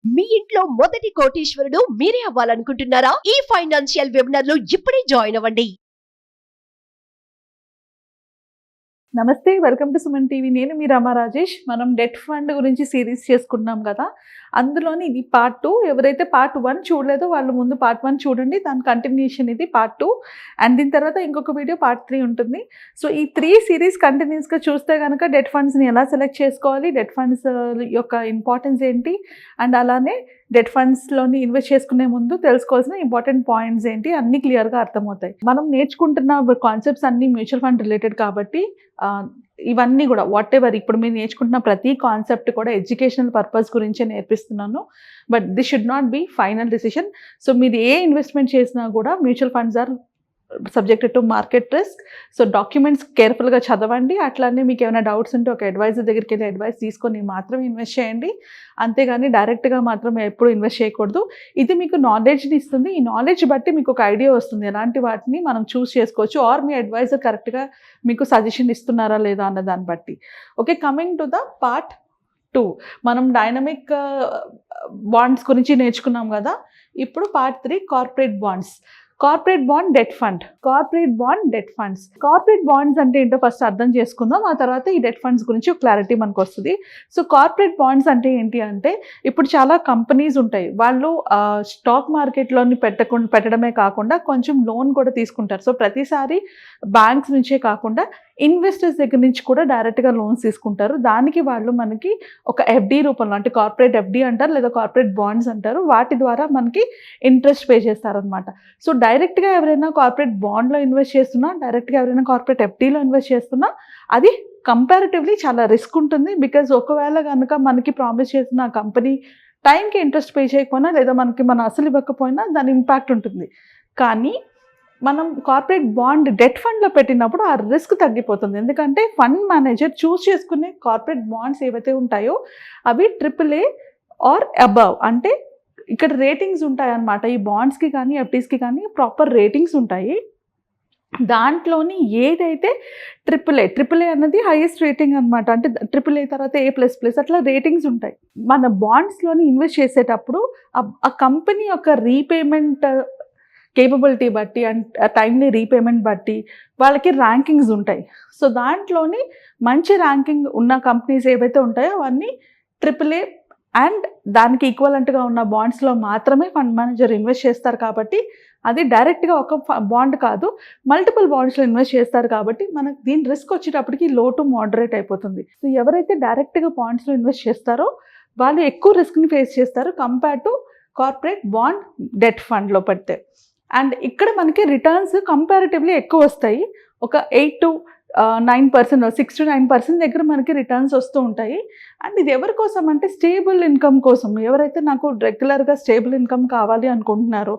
మీ ఇంట్లో మొదటి కోటీశ్వరుడు మీరే అవ్వాలనుకుంటున్నారా? ఈ ఫైనాన్షియల్ వెబినార్ లో ఇప్పుడే జాయిన్ అవ్వండి. నమస్తే, వెల్కమ్ టు సుమన్ టీవీ. నేను మీ రమా రాజేష్. మనం డెట్ ఫండ్ గురించి సిరీస్ చేసుకుంటున్నాం కదా, అందులోని ఇది పార్ట్ 2. ఎవరైతే పార్ట్ 1 చూడలేదో వాళ్ళు ముందు పార్ట్ 1 చూడండి, దాని కంటిన్యూషన్ ఇది పార్ట్ 2. అండ్ దీని తర్వాత ఇంకొక వీడియో పార్ట్ 3 ఉంటుంది. సో ఈ 3 సిరీస్ కంటిన్యూస్గా చూస్తే కనుక డెట్ ఫండ్స్ని ఎలా సెలెక్ట్ చేసుకోవాలి, డెట్ ఫండ్స్ యొక్క ఇంపార్టెన్స్ ఏంటి, అండ్ అలానే డెట్ ఫండ్స్లోని ఇన్వెస్ట్ చేసుకునే ముందు తెలుసుకోవాల్సిన ఇంపార్టెంట్ పాయింట్స్ ఏంటి అన్నీ క్లియర్గా అర్థమవుతాయి. మనం నేర్చుకుంటున్న కాన్సెప్ట్స్ అన్నీ మ్యూచువల్ ఫండ్ రిలేటెడ్ కాబట్టి ఇవన్నీ కూడా వాట్ ఎవర్ ఇప్పుడు మీరు నేర్చుకుంటున్న ప్రతి కాన్సెప్ట్ కూడా ఎడ్యుకేషనల్ పర్పస్ గురించే నేర్పిస్తున్నాను. But this should not be final decision. So మీరు ఏ ఇన్వెస్ట్మెంట్ చేసినా కూడా mutual funds are subjected to market risk. So documents కేర్ఫుల్గా చదవండి. అట్లానే మీకు ఏమైనా డౌట్స్ ఉంటే ఒక అడ్వైజర్ దగ్గరికి వెళ్ళి అడ్వైస్ తీసుకొని మాత్రం ఇన్వెస్ట్ చేయండి. అంతేగాని డైరెక్ట్గా మాత్రం ఎప్పుడు ఇన్వెస్ట్ చేయకూడదు. ఇది మీకు నాలెడ్జ్ని ఇస్తుంది. ఈ నాలెడ్జ్ బట్టి మీకు ఒక ఐడియా వస్తుంది ఎలాంటి వాటిని మనం చూస్ చేసుకోవచ్చు, ఆర్ మీ అడ్వైజర్ కరెక్ట్గా మీకు సజెషన్ ఇస్తున్నారా లేదా అన్న దాన్ని బట్టి. Okay, coming to the part 2. మనం డైనమిక్ బాండ్స్ గురించి నేర్చుకున్నాం కదా. ఇప్పుడు part 3 corporate bonds. Corporate bond debt fund. Corporate bond debt funds. Corporate bonds అంటే ఏంటో ఫస్ట్ అర్థం చేసుకుందాం, ఆ తర్వాత ఈ డెట్ ఫండ్స్ గురించి ఒక క్లారిటీ మనకు వస్తుంది. సో కార్పొరేట్ బాండ్స్ అంటే ఏంటి అంటే, ఇప్పుడు చాలా కంపెనీస్ ఉంటాయి, వాళ్ళు స్టాక్ మార్కెట్లోని పెట్టడమే కాకుండా కొంచెం లోన్ కూడా తీసుకుంటారు. సో ప్రతిసారి బ్యాంక్స్ నుంచే కాకుండా ఇన్వెస్టర్స్ దగ్గర నుంచి కూడా డైరెక్ట్గా లోన్స్ తీసుకుంటారు. దానికి వాళ్ళు మనకి ఒక ఎఫ్డి రూపంలో, అంటే కార్పొరేట్ ఎఫ్డి అంటారు లేదా కార్పొరేట్ బాండ్స్ అంటారు, వాటి ద్వారా మనకి ఇంట్రెస్ట్ పే చేస్తారనమాట. సో డైరెక్ట్గా ఎవరైనా కార్పొరేట్ బాండ్లో ఇన్వెస్ట్ చేస్తున్నా, డైరెక్ట్గా ఎవరైనా కార్పొరేట్ ఎఫ్డీలో ఇన్వెస్ట్ చేస్తున్నా అది కంపారిటివ్లీ చాలా రిస్క్ ఉంటుంది. బికాజ్ ఒకవేళ కనుక మనకి ప్రామిస్ చేసిన కంపెనీ టైంకి ఇంట్రెస్ట్ పే చేయకపోయినా లేదా మన అసలు ఇవ్వకపోయినా దాని ఇంపాక్ట్ ఉంటుంది. కానీ మనం కార్పొరేట్ బాండ్ డెట్ ఫండ్లో పెట్టినప్పుడు ఆ రిస్క్ తగ్గిపోతుంది. ఎందుకంటే ఫండ్ మేనేజర్ చూస్ చేసుకునే కార్పొరేట్ బాండ్స్ ఏవైతే ఉంటాయో అవి AAA ఆర్ అబవ్, అంటే ఇక్కడ రేటింగ్స్ ఉంటాయి అన్నమాట. ఈ బాండ్స్కి కానీ ఎఫ్డీస్కి కానీ ప్రాపర్ రేటింగ్స్ ఉంటాయి. దాంట్లోని ఏదైతే AAA అన్నది హైయెస్ట్ రేటింగ్ అనమాట. అంటే AAA తర్వాత A++ అట్లా రేటింగ్స్ ఉంటాయి. మన బాండ్స్లోని ఇన్వెస్ట్ చేసేటప్పుడు ఆ కంపెనీ యొక్క రీపేమెంట్ కేపబిలిటీ బట్టి అండ్ టైమ్లీ రీపేమెంట్ బట్టి వాళ్ళకి ర్యాంకింగ్స్ ఉంటాయి. సో దాంట్లోని మంచి ర్యాంకింగ్ ఉన్న కంపెనీస్ ఏవైతే ఉంటాయో అవన్నీ AAA అండ్ దానికి ఈక్వలెంట్గా ఉన్న బాండ్స్లో మాత్రమే ఫండ్ మేనేజర్ ఇన్వెస్ట్ చేస్తారు. కాబట్టి అది డైరెక్ట్గా ఒక బాండ్ కాదు, మల్టిపుల్ బాండ్స్లో ఇన్వెస్ట్ చేస్తారు. కాబట్టి మనకు దీని రిస్క్ వచ్చేటప్పటికి లో టు మోడరేట్ అయిపోతుంది. సో ఎవరైతే డైరెక్ట్గా బాండ్స్లో ఇన్వెస్ట్ చేస్తారో వాళ్ళు ఎక్కువ రిస్క్ని ఫేస్ చేస్తారు compare to corporate bond debt ఫండ్లో పెడితే. అండ్ ఇక్కడ మనకి రిటర్న్స్ కంపారిటివ్లీ ఎక్కువ వస్తాయి. ఒక 8 to 9%, 6 to 9% దగ్గర మనకి రిటర్న్స్ వస్తూ ఉంటాయి. అండ్ ఇది ఎవరి కోసం అంటే స్టేబుల్ ఇన్కమ్ కోసం. ఎవరైతే నాకు రెగ్యులర్గా స్టేబుల్ ఇన్కమ్ కావాలి అనుకుంటున్నారో,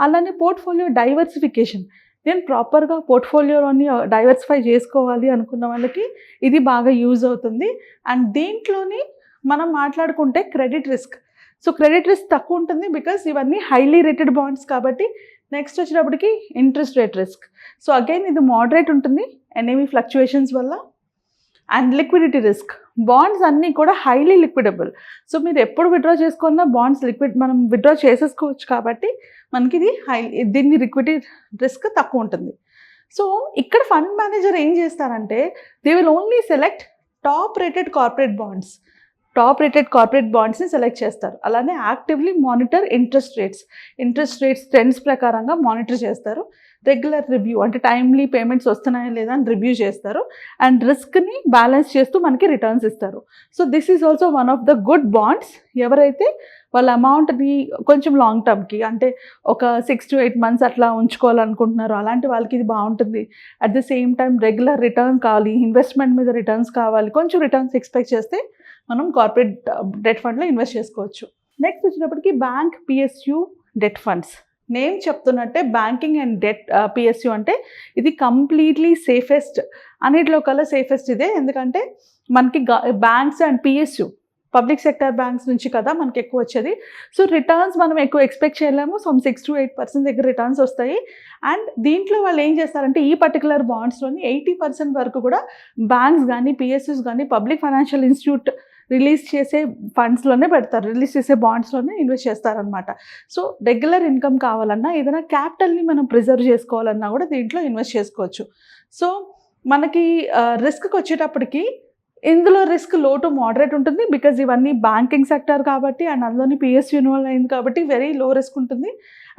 అలానే పోర్ట్ఫోలియో డైవర్సిఫికేషన్, నేను ప్రాపర్గా పోర్ట్ఫోలియోని డైవర్సిఫై చేసుకోవాలి అనుకున్న వాళ్ళకి ఇది బాగా యూజ్ అవుతుంది. అండ్ దీంట్లోని మనం మాట్లాడుకుంటే credit risk. So credit risk తక్కువ ఉంటుంది బికాస్ ఇవన్నీ హైలీ రేటెడ్ బాండ్స్ కాబట్టి. నెక్స్ట్ వచ్చేటప్పటికి interest rate risk. So again ఇది మోడరేట్ ఉంటుంది ఎన్ఏవి ఫ్లక్చుయేషన్స్ వల్ల. And liquidity risk. బాండ్స్ అన్నీ కూడా హైలీ లిక్విడబుల్. సో మీరు ఎప్పుడు విత్డ్రా చేసుకున్నా బాండ్స్ మనం విత్డ్రా చేసేసుకోవచ్చు కాబట్టి మనకి ఇది దీన్ని లిక్విడిటీ రిస్క్ తక్కువ ఉంటుంది. సో ఇక్కడ ఫండ్ మేనేజర్ ఏం చేస్తారంటే they will only select top rated corporate బాండ్స్ని సెలెక్ట్ చేస్తారు. అలానే actively monitor interest rates trends ప్రకారంగా మానిటర్ చేస్తారు. రెగ్యులర్ రివ్యూ, అంటే టైమ్లీ పేమెంట్స్ వస్తున్నాయా లేదా అని రివ్యూ చేస్తారు. అండ్ రిస్క్ని బ్యాలెన్స్ చేస్తూ మనకి రిటర్న్స్ ఇస్తారు. So this is also one of the good bonds. ఎవరైతే వాళ్ళ అమౌంట్ని కొంచెం లాంగ్ టర్మ్కి, అంటే ఒక 6 to 8 months అట్లా ఉంచుకోవాలనుకుంటున్నారు, అలాంటి వాళ్ళకి ఇది బాగుంటుంది. At the same time regular return కావాలి, ఇన్వెస్ట్మెంట్ మీద రిటర్న్స్ కావాలి, కొంచెం రిటర్న్స్ ఎక్స్పెక్ట్ చేస్తే మనం కార్పొరేట్ డెట్ ఫండ్లో ఇన్వెస్ట్ చేసుకోవచ్చు. నెక్స్ట్ వచ్చినప్పటికీ bank PSU debt funds. Name చెప్తున్నట్టే బ్యాంకింగ్ అండ్ డెట్ PSU అంటే ఇది కంప్లీట్లీ సేఫెస్ట్, అన్నిటిలో కల్లా సేఫెస్ట్ ఇదే. ఎందుకంటే మనకి banks and PSU public sector banks నుంచి కదా మనకి ఎక్కువ వచ్చేది. సో రిటర్న్స్ మనం ఎక్కువ ఎక్స్పెక్ట్ చేయలేము. 6 to 8% దగ్గర రిటర్న్స్ వస్తాయి. అండ్ దీంట్లో వాళ్ళు ఏం చేస్తారంటే ఈ పర్టికులర్ బాండ్స్లోని 80% వరకు కూడా బ్యాంక్స్ కానీ PSUs కానీ పబ్లిక్ ఫైనాన్షియల్ ఇన్స్టిట్యూట్ రిలీజ్ చేసే ఫండ్స్లోనే పెడతారు, రిలీజ్ చేసే బాండ్స్లోనే ఇన్వెస్ట్ చేస్తారనమాట. సో రెగ్యులర్ ఇన్కమ్ కావాలన్నా, ఏదైనా క్యాపిటల్ని మనం ప్రిజర్వ్ చేసుకోవాలన్నా కూడా దీంట్లో ఇన్వెస్ట్ చేసుకోవచ్చు. సో మనకి రిస్క్కి వచ్చేటప్పటికి ఇందులో రిస్క్ లో టు మోడరేట్ ఉంటుంది, బికాజ్ ఇవన్నీ బ్యాంకింగ్ సెక్టర్ కాబట్టి అండ్ అందులోని పిఎస్యూ ఇన్వాల్వ్ అయింది కాబట్టి వెరీ లో రిస్క్ ఉంటుంది.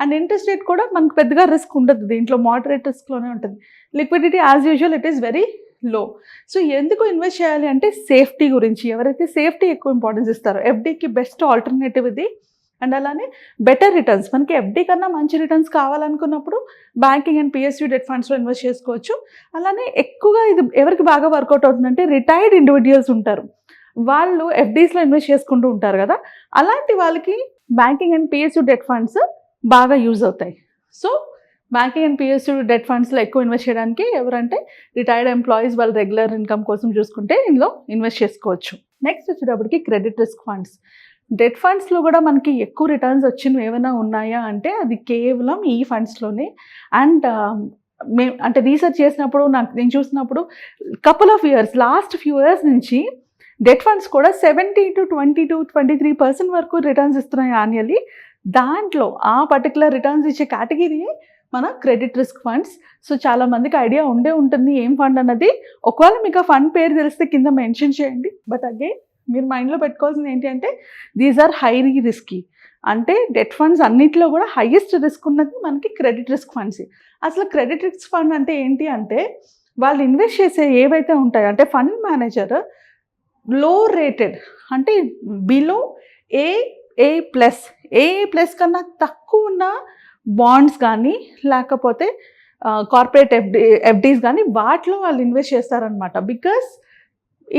అండ్ ఇంట్రెస్ట్ రేట్ కూడా మనకు పెద్దగా రిస్క్ ఉండదు, దీంట్లో మోడరేట్ రిస్క్లోనే ఉంటుంది. Liquidity as usual it is very low. So ఎందుకు ఇన్వెస్ట్ చేయాలి అంటే సేఫ్టీ గురించి. ఎవరైతే సేఫ్టీ ఎక్కువ ఇంపార్టెన్స్ ఇస్తారో ఎఫ్డీకి బెస్ట్ ఆల్టర్నేటివ్ ఇది. అండ్ అలానే బెటర్ రిటర్న్స్, మనకి ఎఫ్డీ కన్నా మంచి రిటర్న్స్ కావాలనుకున్నప్పుడు బ్యాంకింగ్ అండ్ పిఎస్యూ డెట్ ఫండ్స్లో ఇన్వెస్ట్ చేసుకోవచ్చు. అలానే ఎక్కువగా ఇది ఎవరికి బాగా వర్కౌట్ అవుతుందంటే రిటైర్డ్ ఇండివిజువల్స్ ఉంటారు, వాళ్ళు ఎఫ్డీస్లో ఇన్వెస్ట్ చేసుకుంటూ ఉంటారు కదా, అలాంటి వాళ్ళకి banking and PSU debt funds బాగా యూజ్ అవుతాయి. So banking and PSU debt ఫండ్స్లో ఎక్కువ ఇన్వెస్ట్ చేయడానికి ఎవరంటే రిటైర్డ్ ఎంప్లాయీస్ వాళ్ళ రెగ్యులర్ ఇన్కమ్ కోసం చూసుకుంటే ఇందులో ఇన్వెస్ట్ చేసుకోవచ్చు. నెక్స్ట్ వచ్చేటప్పటికి క్రెడిట్ రిస్క్ ఫండ్స్. డెట్ ఫండ్స్లో కూడా మనకి ఎక్కువ రిటర్న్స్ వచ్చినవి ఏమైనా ఉన్నాయా అంటే అది కేవలం ఈ ఫండ్స్లోనే. అండ్ మేము అంటే రీసెర్చ్ చేసినప్పుడు నేను చూసినప్పుడు లాస్ట్ ఫ్యూ ఇయర్స్ నుంచి డెట్ ఫండ్స్ కూడా 70 to 22-23% వరకు రిటర్న్స్ ఇస్తున్నాయి యాన్యువల్లీ. దాంట్లో ఆ పర్టికులర్ రిటర్న్స్ ఇచ్చే కేటగిరీ మన క్రెడిట్ రిస్క్ ఫండ్స్. సో చాలా మందికి ఐడియా ఉంటుంది ఏం ఫండ్ అన్నది. ఒకవేళ మీకు ఆ ఫండ్ పేరు తెలిస్తే కింద మెన్షన్ చేయండి. బట్ అగైన్ మీరు మైండ్లో పెట్టుకోవాల్సింది ఏంటి అంటే దీస్ ఆర్ హైలీ రిస్కీ. అంటే డెట్ ఫండ్స్ అన్నింటిలో కూడా హైయెస్ట్ రిస్క్ ఉన్నది మనకి క్రెడిట్ రిస్క్ ఫండ్స్. అసలు క్రెడిట్ రిస్క్ ఫండ్ అంటే ఏంటి అంటే వాళ్ళు ఇన్వెస్ట్ చేసే ఏవైతే ఉంటాయో అంటే ఫండ్ మేనేజర్ లో రేటెడ్ అంటే బిలో ఏ+ కన్నా తక్కువ ఉన్న బాండ్స్ కానీ లేకపోతే కార్పొరేట్ ఎఫ్డీస్ కానీ వాటిలో వాళ్ళు ఇన్వెస్ట్ చేస్తారనమాట. బికాస్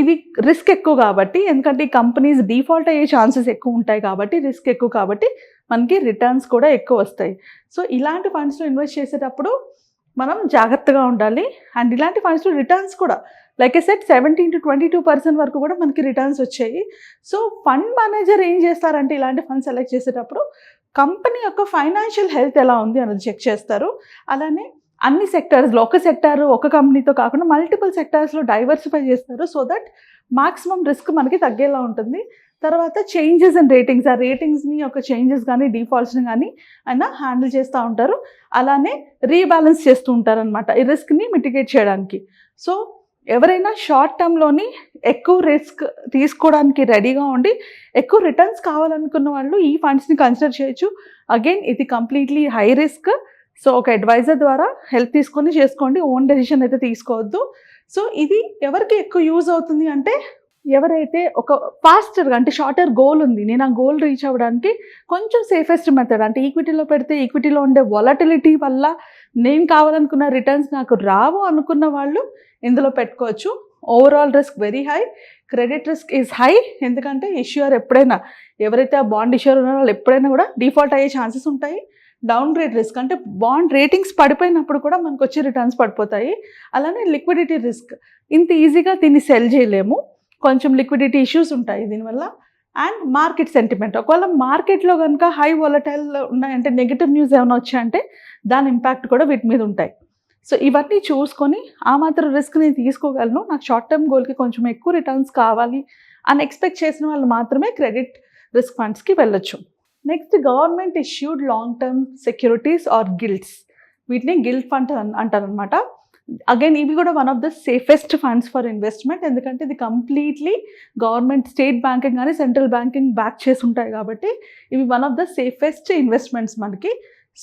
ఇది రిస్క్ ఎక్కువ కాబట్టి, ఎందుకంటే ఈ కంపెనీస్ డిఫాల్ట్ అయ్యే ఛాన్సెస్ ఎక్కువ ఉంటాయి కాబట్టి, రిస్క్ ఎక్కువ కాబట్టి మనకి రిటర్న్స్ కూడా ఎక్కువ వస్తాయి. సో ఇలాంటి ఫండ్స్లో ఇన్వెస్ట్ చేసేటప్పుడు మనం జాగ్రత్తగా ఉండాలి. అండ్ ఇలాంటి ఫండ్స్లో రిటర్న్స్ కూడా లైక్ ఐ సెడ్ 17 to 22% వరకు కూడా మనకి రిటర్న్స్ వచ్చాయి. సో ఫండ్ మేనేజర్ ఏం చేస్తారంటే ఇలాంటి ఫండ్ సెలెక్ట్ చేసేటప్పుడు కంపెనీ యొక్క ఫైనాన్షియల్ హెల్త్ ఎలా ఉంది అన్నది చెక్ చేస్తారు. అలానే అన్ని సెక్టార్స్లో ఒక కంపెనీతో కాకుండా మల్టిపుల్ సెక్టార్స్లో డైవర్సిఫై చేస్తారు. సో దట్ మాక్సిమం రిస్క్ మనకి తగ్గేలా ఉంటుంది. తర్వాత చేంజెస్ ఇన్ రేటింగ్స్, ఆ రేటింగ్స్ని ఒక చేంజెస్ కానీ డిఫాల్ట్స్ని కానీ అయినా హ్యాండిల్ చేస్తూ ఉంటారు. అలానే రీబ్యాలెన్స్ చేస్తూ ఉంటారనమాట ఈ రిస్క్ని మిటిగేట్ చేయడానికి. సో ఎవరైనా షార్ట్ టర్మ్లోని ఎక్కువ రిస్క్ తీసుకోవడానికి రెడీగా ఉండి ఎక్కువ రిటర్న్స్ కావాలనుకున్న వాళ్ళు ఈ ఫండ్స్ని కన్సిడర్ చేయొచ్చు. అగైన్ ఇది కంప్లీట్లీ హై రిస్క్. సో ఒక అడ్వైజర్ ద్వారా హెల్ప్ తీసుకొని చేసుకోండి, ఓన్ డెసిషన్ అయితే తీసుకోవద్దు. సో ఇది ఎవరికి ఎక్కువ యూజ్ అవుతుంది అంటే ఎవరైతే ఒక ఫాస్టర్గా అంటే షార్టర్ గోల్ ఉంది, నేను ఆ గోల్ రీచ్ అవ్వడానికి కొంచెం సేఫెస్ట్ మెథడ్ అంటే ఈక్విటీలో పెడితే ఈక్విటీలో ఉండే వాలటిలిటీ వల్ల నేను కావాలనుకున్న రిటర్న్స్ నాకు రావు అనుకున్న వాళ్ళు ఇందులో పెట్టుకోవచ్చు. Overall risk very high, credit risk is high. ఎందుకంటే ఇష్యూర్ ఎప్పుడైనా ఎవరైతే ఆ బాండ్ ఇష్యూర్ ఉన్నారో వాళ్ళు ఎప్పుడైనా కూడా డిఫాల్ట్ అయ్యే ఛాన్సెస్ ఉంటాయి. డౌన్ గ్రేడ్ రిస్క్ అంటే బాండ్ రేటింగ్స్ పడిపోయినప్పుడు కూడా మనకు వచ్చే రిటర్న్స్ పడిపోతాయి. అలానే లిక్విడిటీ రిస్క్, ఇంత ఈజీగా దీన్ని సెల్ చేయలేము, కొంచెం లిక్విడిటీ ఇష్యూస్ ఉంటాయి దీనివల్ల. అండ్ మార్కెట్ సెంటిమెంట్, ఒకవేళ మార్కెట్లో కనుక హై వాలటైల్ ఉన్నాయంటే నెగిటివ్ న్యూస్ ఏమైనా వచ్చాయంటే దాని ఇంపాక్ట్ కూడా వీటి మీద ఉంటాయి. సో ఇవన్నీ చూసుకొని ఆ మాత్రం రిస్క్ నేను తీసుకోగలను, నాకు షార్ట్ టర్మ్ గోల్కి కొంచెం ఎక్కువ రిటర్న్స్ కావాలి అని ఎక్స్పెక్ట్ చేసిన వాళ్ళు మాత్రమే క్రెడిట్ రిస్క్ ఫండ్స్కి వెళ్ళొచ్చు. Next government issued long term securities or gilts, వీటిని గిల్డ్ ఫండ్ అంటారనమాట. అగైన్ ఇవి కూడా one of the safest funds for investment, ఎందుకంటే ఇది కంప్లీట్లీ గవర్నమెంట్ స్టేట్ బ్యాంకింగ్ కానీ సెంట్రల్ బ్యాంకింగ్ బ్యాక్ చేసి ఉంటాయి కాబట్టి ఇవి one of the safest investments మనకి.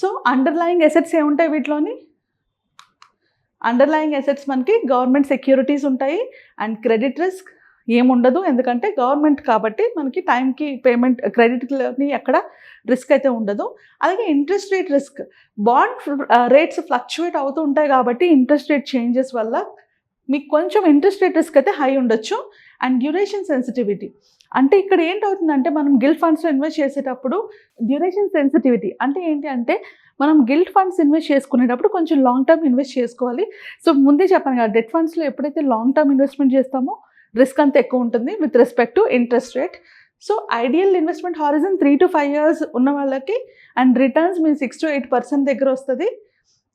సో అండర్లయింగ్ అసెట్స్ ఏముంటాయి వీటిలోని, అండర్లయింగ్ అసెట్స్ మనకి గవర్నమెంట్ సెక్యూరిటీస్ ఉంటాయి. అండ్ క్రెడిట్ రిస్క్ ఏముండదు, ఎందుకంటే గవర్నమెంట్ కాబట్టి మనకి టైంకి పేమెంట్ క్రెడిట్ని ఎక్కడ రిస్క్ అయితే ఉండదు. అలాగే interest rate risk, bond rates fluctuate అవుతూ ఉంటాయి కాబట్టి ఇంట్రెస్ట్ రేట్ చేంజెస్ వల్ల మీకు కొంచెం ఇంట్రెస్ట్ రేట్ రిస్క్ అయితే హై ఉండొచ్చు. అండ్ డ్యూరేషన్ సెన్సిటివిటీ, అంటే ఇక్కడ ఏంటవుతుందంటే మనం గిల్డ్ ఫండ్స్లో ఇన్వెస్ట్ చేసేటప్పుడు డ్యూరేషన్ సెన్సిటివిటీ అంటే ఏంటి అంటే మనం గిల్డ్ ఫండ్స్ ఇన్వెస్ట్ చేసుకునేటప్పుడు కొంచెం లాంగ్ టర్మ్ ఇన్వెస్ట్ చేసుకోవాలి. సో ముందే చెప్పాను కదా, డెట్ ఫండ్స్లో ఎప్పుడైతే లాంగ్ టర్మ్ ఇన్వెస్ట్మెంట్ చేస్తామో రిస్క్ అంత ఎక్కువ ఉంటుంది with respect to interest rate. So ideal investment horizon 3 to 5 years ఉన్న వాళ్ళకి అండ్ రిటర్న్స్ మీరు 6 to 8% దగ్గర వస్తుంది.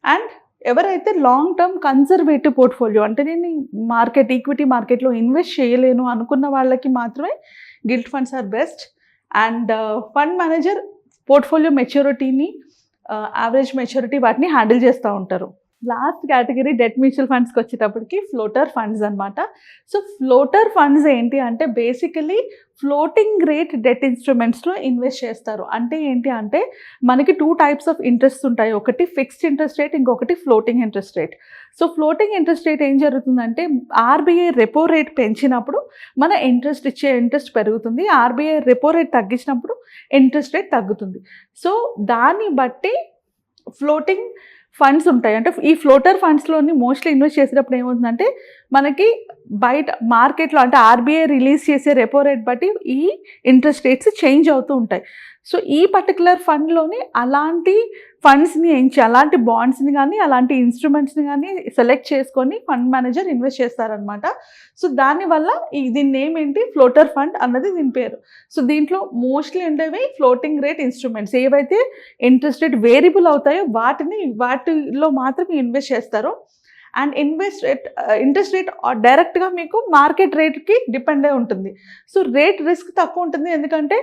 అండ్ ఎవరైతే లాంగ్ టర్మ్ కన్జర్వేటివ్ పోర్ట్ఫోలియో అంటే నేను ఈక్విటీ మార్కెట్లో ఇన్వెస్ట్ చేయలేను అనుకున్న వాళ్ళకి మాత్రమే gilt funds are best. And fund manager portfolio మెచ్యూరిటీని, యావరేజ్ మెచ్యూరిటీ వాటిని హ్యాండిల్ చేస్తూ ఉంటారు. లాస్ట్ కేటగిరీ డెట్ మ్యూచువల్ ఫండ్స్కి వచ్చేటప్పటికి ఫ్లోటర్ ఫండ్స్ అనమాట. సో ఫ్లోటర్ ఫండ్స్ ఏంటి అంటే బేసికలీ ఫ్లోటింగ్ రేట్ డెట్ ఇన్స్ట్రుమెంట్స్లో ఇన్వెస్ట్ చేస్తారు. అంటే ఏంటి అంటే మనకి 2 టైప్స్ ఆఫ్ ఇంట్రెస్ట్ ఉంటాయి. ఒకటి ఫిక్స్డ్ ఇంట్రెస్ట్ రేట్, ఇంకొకటి floating interest rate. So floating interest rate ఏం జరుగుతుందంటే ఆర్బీఐ రెపో రేట్ పెంచినప్పుడు మన ఇంట్రెస్ట్ పెరుగుతుంది, ఆర్బీఐ రెపో రేట్ తగ్గించినప్పుడు ఇంట్రెస్ట్ రేట్ తగ్గుతుంది. సో దాన్ని బట్టి ఫ్లోటింగ్ ఫండ్స్ ఉంటాయి. అంటే ఈ ఫ్లోటర్ ఫండ్స్లోని మోస్ట్లీ ఇన్వెస్ట్ చేసేటప్పుడు ఏమవుతుందంటే మనకి బయట మార్కెట్లో అంటే ఆర్బీఐ రిలీజ్ చేసే రెపో రేట్ బట్టి ఈ ఇంట్రెస్ట్ రేట్స్ చేంజ్ అవుతూ ఉంటాయి. సో ఈ పర్టికులర్ ఫండ్లోని అలాంటి ఫండ్స్ని అలాంటి బాండ్స్ని కానీ అలాంటి ఇన్స్ట్రుమెంట్స్ని కానీ సెలెక్ట్ చేసుకొని ఫండ్ మేనేజర్ ఇన్వెస్ట్ చేస్తారనమాట. సో దానివల్ల దీని నేమ్ ఏంటి, ఫ్లోటర్ ఫండ్ అన్నది దీని పేరు. సో దీంట్లో మోస్ట్లీ ఉండేవి ఫ్లోటింగ్ రేట్ ఇన్స్ట్రుమెంట్స్. ఏవైతే ఇంట్రెస్ట్ రేట్ వేరియబుల్ అవుతాయో వాటిలో మాత్రం ఇన్వెస్ట్ చేస్తారు. అండ్ ఇంట్రెస్ట్ రేట్ డైరెక్ట్గా మీకు మార్కెట్ రేట్కి డిపెండ్ అయి ఉంటుంది. సో రేట్ రిస్క్ తక్కువ ఉంటుంది, ఎందుకంటే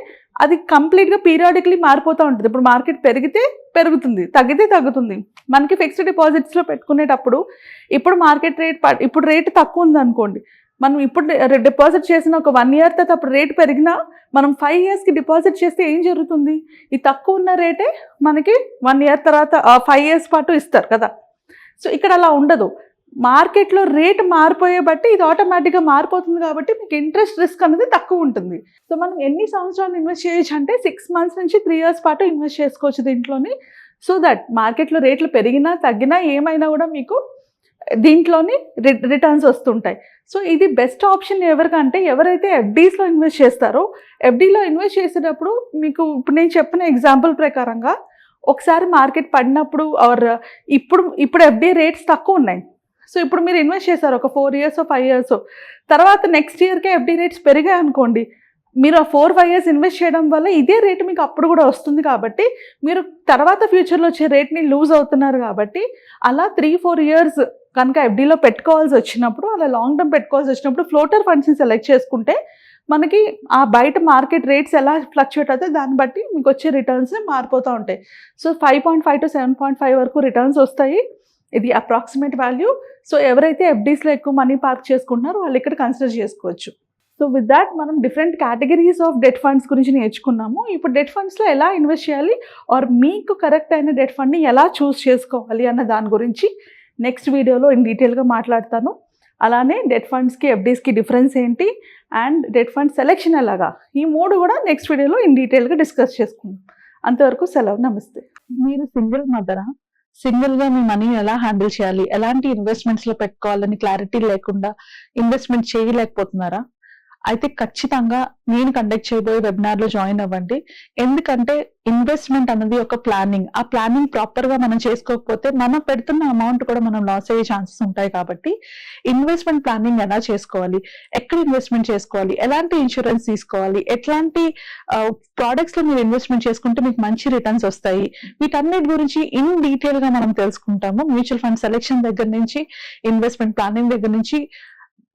అది కంప్లీట్గా పీరియాడికలీ మారిపోతూ ఉంటుంది. ఇప్పుడు మార్కెట్ పెరిగితే పెరుగుతుంది, తగ్గితే తగ్గుతుంది. మనకి ఫిక్స్డ్ డిపాజిట్స్లో పెట్టుకునేటప్పుడు ఇప్పుడు మార్కెట్ ఇప్పుడు రేట్ తక్కువ ఉంది అనుకోండి, మనం ఇప్పుడు డిపాజిట్ చేసిన ఒక 1 year తర్వాత అప్పుడు రేట్ పెరిగినా మనం 5 yearsకి డిపాజిట్ చేస్తే ఏం జరుగుతుంది, ఈ తక్కువ ఉన్న రేటే మనకి 1 year తర్వాత 5 years పాటు ఇస్తారు కదా. సో ఇక్కడ అలా ఉండదు, మార్కెట్లో రేట్ మారిపోయే బట్టి ఇది ఆటోమేటిక్గా మారిపోతుంది కాబట్టి మీకు ఇంట్రెస్ట్ రిస్క్ అనేది తక్కువ ఉంటుంది. సో మనం ఎన్ని సంవత్సరాలు ఇన్వెస్ట్ చేయొచ్చు అంటే 6 months నుంచి 3 years పాటు ఇన్వెస్ట్ చేసుకోవచ్చు దీంట్లోని. సో దట్ మార్కెట్లో రేట్లు పెరిగినా తగ్గినా ఏమైనా కూడా మీకు దీంట్లోని రిటర్న్స్ వస్తుంటాయి. సో ఇది బెస్ట్ ఆప్షన్ ఎవరికంటే ఎవరైతే ఎఫ్డీస్లో ఇన్వెస్ట్ చేస్తారో, ఎఫ్డీలో ఇన్వెస్ట్ చేసేటప్పుడు మీకు ఇప్పుడు నేను చెప్పిన ఎగ్జాంపుల్ ప్రకారంగా ఒకసారి మార్కెట్ పడినప్పుడు ఆర్ ఇప్పుడు ఎఫ్డీ రేట్స్ తక్కువ ఉన్నాయి. సో ఇప్పుడు మీరు ఇన్వెస్ట్ చేశారు ఒక 4 years 5 years, తర్వాత నెక్స్ట్ ఇయర్కే ఎఫ్డీ రేట్స్ పెరిగాయి అనుకోండి, మీరు ఆ 4-5 years ఇన్వెస్ట్ చేయడం వల్ల ఇదే రేటు మీకు అప్పుడు కూడా వస్తుంది. కాబట్టి మీరు తర్వాత ఫ్యూచర్లో వచ్చే రేట్ని లూజ్ అవుతున్నారు. కాబట్టి అలా 3-4 years కనుక ఎఫ్డీలో పెట్టుకోవాల్సి వచ్చినప్పుడు, అలా లాంగ్ టర్మ్ పెట్టుకోవాల్సి వచ్చినప్పుడు ఫ్లోటర్ ఫండ్స్ని సెలెక్ట్ చేసుకుంటే మనకి ఆ బయట మార్కెట్ రేట్స్ ఎలా ఫ్లక్చుయేట్ అవుతాయి దాన్ని బట్టి మీకు వచ్చే రిటర్న్స్ మారిపోతూ ఉంటాయి. సో 5.5 to 7.5 వరకు రిటర్న్స్ వస్తాయి. ఇది అప్రాక్సిమేట్ వాల్యూ. సో ఎవరైతే ఎఫ్డీస్లో ఎక్కువ మనీ పార్క్ చేసుకుంటున్నారో వాళ్ళు ఇక్కడ కన్సిడర్ చేసుకోవచ్చు. సో విత్ దాట్ మనం different categories of debt funds గురించి నేర్చుకున్నాము. ఇప్పుడు డెట్ ఫండ్స్లో ఎలా ఇన్వెస్ట్ చేయాలి ఆర్ మీకు కరెక్ట్ అయిన డెట్ ఫండ్ని ఎలా చూస్ చేసుకోవాలి అన్న దాని గురించి నెక్స్ట్ వీడియోలో ఇన్ డీటెయిల్గా మాట్లాడతాను. అలానే డెట్ ఫండ్స్కి ఎఫ్డీస్కి డిఫరెన్స్ ఏంటి అండ్ డెట్ ఫండ్ సెలెక్షన్ ఎలాగా, ఈ 3 కూడా నెక్స్ట్ వీడియోలో ఇన్ డీటెయిల్గా డిస్కస్ చేసుకుందాం. అంతవరకు సెలవు, నమస్తే. మీరు సింగిల్ మదరా? సింగిల్గా మీ మనీ ఎలా హ్యాండిల్ చేయాలి, ఎలాంటి ఇన్వెస్ట్మెంట్స్లో పెట్టుకోవాలని క్లారిటీ లేకుండా ఇన్వెస్ట్మెంట్ చేయలేకపోతున్నారా? అయితే ఖచ్చితంగా నేను కండక్ట్ చేయబోయే వెబినార్లో జాయిన్ అవ్వండి. ఎందుకంటే ఇన్వెస్ట్మెంట్ అనేది ఒక ప్లానింగ్. ఆ ప్లానింగ్ ప్రాపర్గా మనం చేసుకోకపోతే మనం పెడుతున్న అమౌంట్ కూడా మనం లాస్ అయ్యే ఛాన్సెస్ ఉంటాయి. కాబట్టి ఇన్వెస్ట్మెంట్ ప్లానింగ్ ఎలా చేసుకోవాలి, ఎక్కడ ఇన్వెస్ట్మెంట్ చేసుకోవాలి, ఎలాంటి ఇన్సూరెన్స్ తీసుకోవాలి, ఎట్లాంటి ప్రోడక్ట్స్లో మీరు ఇన్వెస్ట్మెంట్ చేసుకుంటే మీకు మంచి రిటర్న్స్ వస్తాయి, వీటన్నిటి గురించి ఇన్ డీటెయిల్గా మనం తెలుసుకుంటాము. మ్యూచువల్ ఫండ్ సెలెక్షన్ దగ్గర నుంచి, ఇన్వెస్ట్మెంట్ ప్లానింగ్ దగ్గర నుంచి,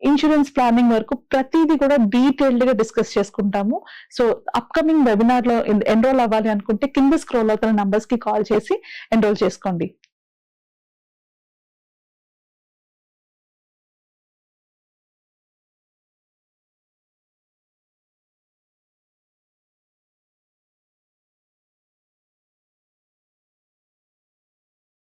ఇన్సూరెన్స్ ప్లానింగ్ వరకు ప్రతిదీ కూడా డీటెయిల్డ్ గా డిస్కస్ చేసుకుంటాము. సో అప్కమింగ్ వెబినార్ లో ఎన్రోల్ అవ్వాలి అనుకుంటే కింద స్క్రోల్ అవుతున్న నంబర్స్ కి కాల్ చేసి ఎన్రోల్ చేసుకోండి.